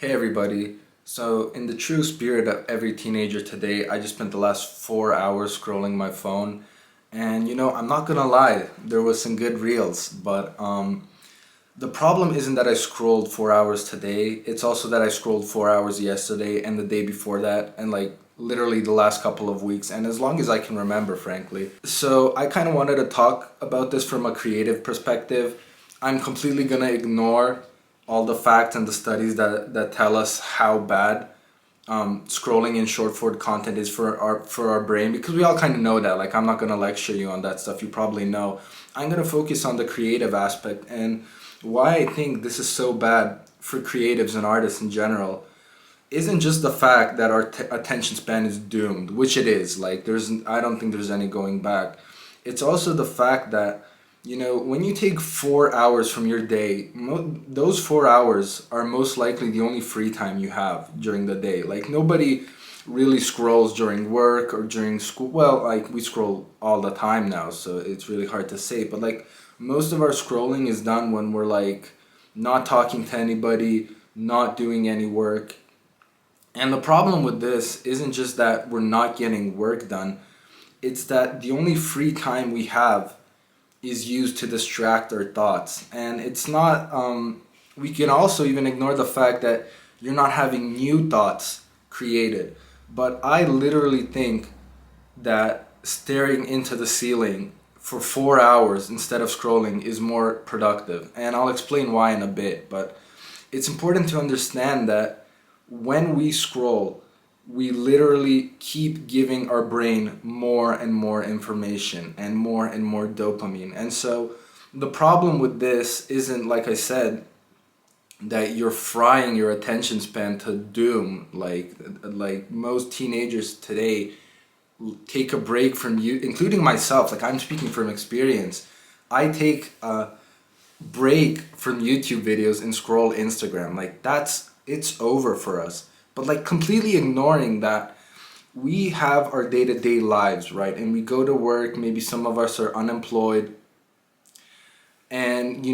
Hey everybody. So in the true spirit of every teenager today, I just spent the last 4 hours scrolling my phone. And I'm not gonna lie, there was some good reels, but the problem isn't that I scrolled 4 hours today, it's also that I scrolled 4 hours yesterday and the day before that and like literally the last couple of weeks and as long as I can remember, frankly. So I kind of wanted to talk about this from a creative perspective. I'm completely gonna ignore all the facts and the studies that tell us how bad scrolling in short form content is for our brain, because we all kind of know that. Like, I'm not gonna lecture you on that stuff, you probably know. I'm gonna focus on the creative aspect and why I think this is so bad for creatives and artists in general. Isn't just the fact that our attention span is doomed, which it is. Like, I don't think there's any going back. It's also the fact that when you take 4 hours from your day, those 4 hours are most likely the only free time you have during the day. Like, nobody really scrolls during work or during school. Well, like, we scroll all the time now, so it's really hard to say. But like, most of our scrolling is done when we're like not talking to anybody, not doing any work. And the problem with this isn't just that we're not getting work done, it's that the only free time we have is used to distract our thoughts. And it's not, we can also even ignore the fact that you're not having new thoughts created. But I literally think that staring into the ceiling for 4 hours instead of scrolling is more productive. And I'll explain why in a bit. But it's important to understand that when we scroll, we literally keep giving our brain more and more information and more dopamine. And so the problem with this isn't, like I said, that you're frying your attention span to doom. Like most teenagers today take a break from you, including myself. Like, I'm speaking from experience. I take a break from YouTube videos and scroll Instagram. Like, it's over for us. But like, completely ignoring that we have our day-to-day lives, right? And we go to work, maybe some of us are unemployed, and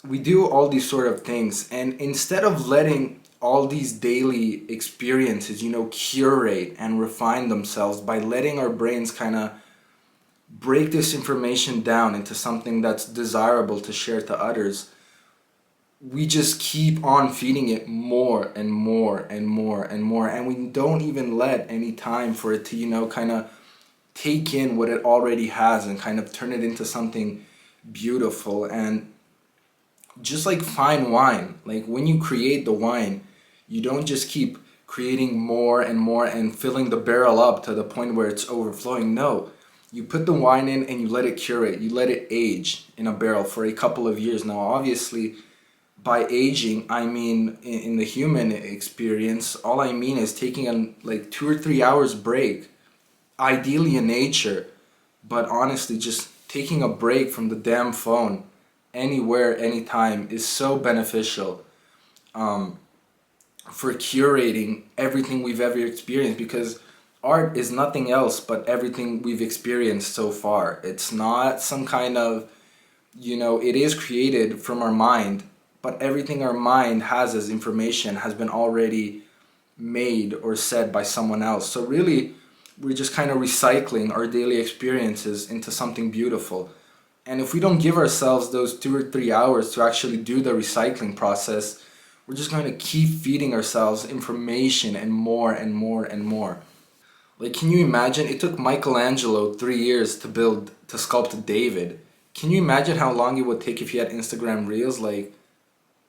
we do all these sort of things. And instead of letting all these daily experiences curate and refine themselves by letting our brains kind of break this information down into something that's desirable to share to others, we just keep on feeding it more and more and more and more, and we don't even let any time for it to kind of take in what it already has and kind of turn it into something beautiful. And just like fine wine, like when you create the wine, you don't just keep creating more and more and filling the barrel up to the point where it's overflowing. No, you put the wine in and you let it curate, you let it age in a barrel for a couple of years. Now, obviously, by aging, I mean in the human experience, all I mean is taking a like 2 or 3 hours break, ideally in nature, but honestly, just taking a break from the damn phone anywhere, anytime is so beneficial for curating everything we've ever experienced, because art is nothing else but everything we've experienced so far. It's not some kind of, it is created from our mind, but everything our mind has as information has been already made or said by someone else. So really, we're just kind of recycling our daily experiences into something beautiful. And if we don't give ourselves those 2 or 3 hours to actually do the recycling process, we're just going to keep feeding ourselves information and more and more and more. Like, can you imagine? It took Michelangelo 3 years to sculpt David. Can you imagine how long it would take if he had Instagram Reels? Like,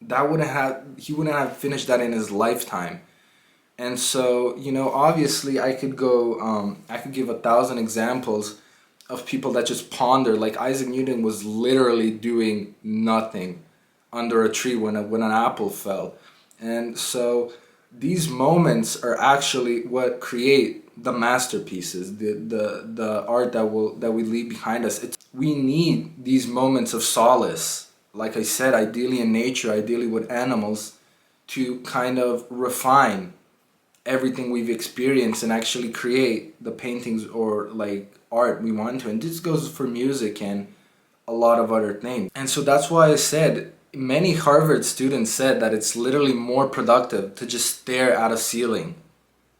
he wouldn't have finished that in his lifetime. And so, obviously I could give 1,000 examples of people that just ponder. Like, Isaac Newton was literally doing nothing under a tree when an apple fell. And so these moments are actually what create the masterpieces, the art that we leave behind us. We need these moments of solace, like I said, ideally in nature, ideally with animals, to kind of refine everything we've experienced and actually create the paintings or like art we want to. And this goes for music and a lot of other things. And so that's why I said Many Harvard students said that it's literally more productive to just stare at a ceiling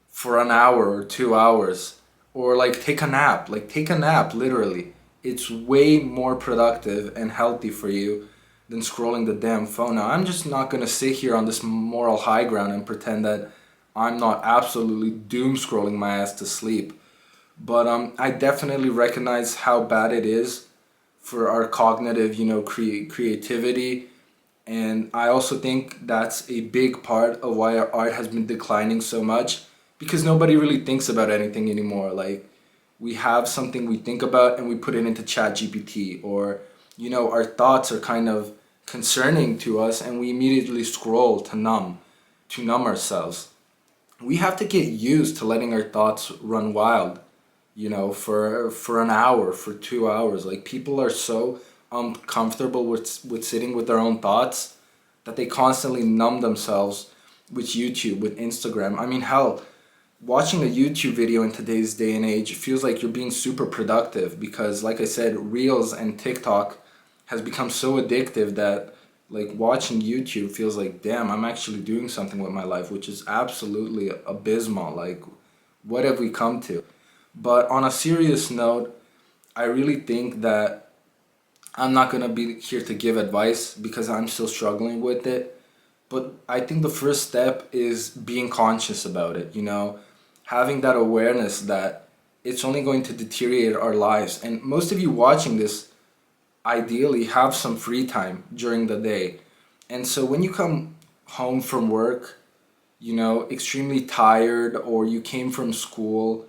for an hour or 2 hours, or like take a nap. Like take a nap, literally. It's way more productive and healthy for you than scrolling the damn phone. Now, I'm just not gonna sit here on this moral high ground and pretend that I'm not absolutely doom scrolling my ass to sleep. But I definitely recognize how bad it is for our cognitive, creativity. And I also think that's a big part of why our art has been declining so much, because nobody really thinks about anything anymore. Like, we have something we think about and we put it into Chat GPT, or, our thoughts are kind of concerning to us and we immediately scroll to numb ourselves. We have to get used to letting our thoughts run wild, for an hour, for 2 hours. Like, people are so uncomfortable with sitting with their own thoughts that they constantly numb themselves with YouTube, with Instagram. I mean, hell, watching a YouTube video in today's day and age feels like you're being super productive because, like I said, Reels and TikTok has become so addictive that, like, watching YouTube feels like, damn, I'm actually doing something with my life, which is absolutely abysmal. Like, what have we come to? But on a serious note, I really think that I'm not gonna be here to give advice because I'm still struggling with it. But I think the first step is being conscious about it, having that awareness that it's only going to deteriorate our lives. And most of you watching this ideally have some free time during the day. And so when you come home from work, extremely tired, or you came from school,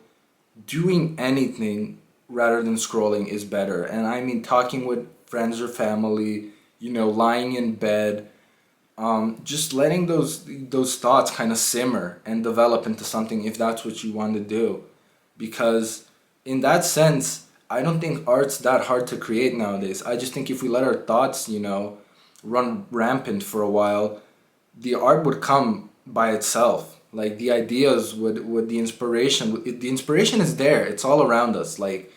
doing anything rather than scrolling is better. And I mean, talking with friends or family, lying in bed, just letting those thoughts kind of simmer and develop into something if that's what you want to do. Because in that sense, I don't think art's that hard to create nowadays. I just think if we let our thoughts, run rampant for a while, the art would come by itself. Like, the ideas would the inspiration is there. It's all around us. Like,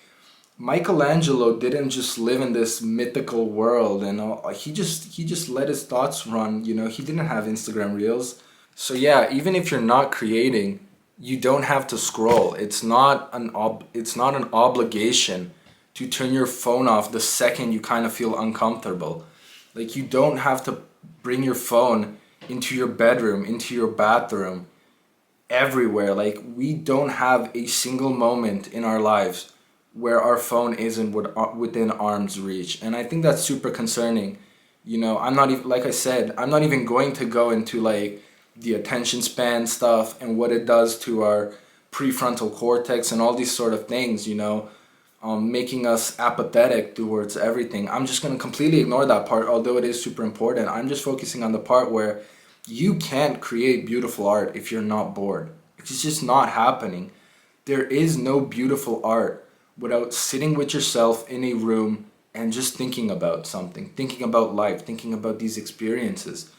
Michelangelo didn't just live in this mythical world, and he just let his thoughts run. He didn't have Instagram Reels. So yeah, even if you're not creating, you don't have to scroll. It's not an obligation to turn your phone off the second you kind of feel uncomfortable. Like, you don't have to bring your phone into your bedroom, into your bathroom, everywhere. Like, we don't have a single moment in our lives where our phone isn't within arm's reach. And I think that's super concerning. I'm not even, like I said, I'm not even going to go into like the attention span stuff and what it does to our prefrontal cortex and all these sort of things, making us apathetic towards everything. I'm just going to completely ignore that part, although it is super important. I'm just focusing on the part where you can't create beautiful art if you're not bored. It's just not happening. There is no beautiful art without sitting with yourself in a room and just thinking about something, thinking about life, thinking about these experiences.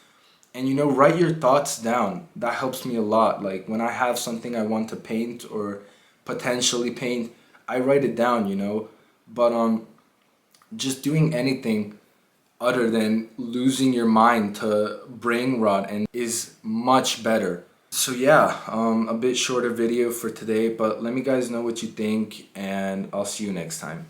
And write your thoughts down. That helps me a lot. Like, when I have something I want to paint or potentially paint, I write it down, But just doing anything other than losing your mind to brain rot and is much better. So yeah, a bit shorter video for today, but let me guys know what you think, and I'll see you next time.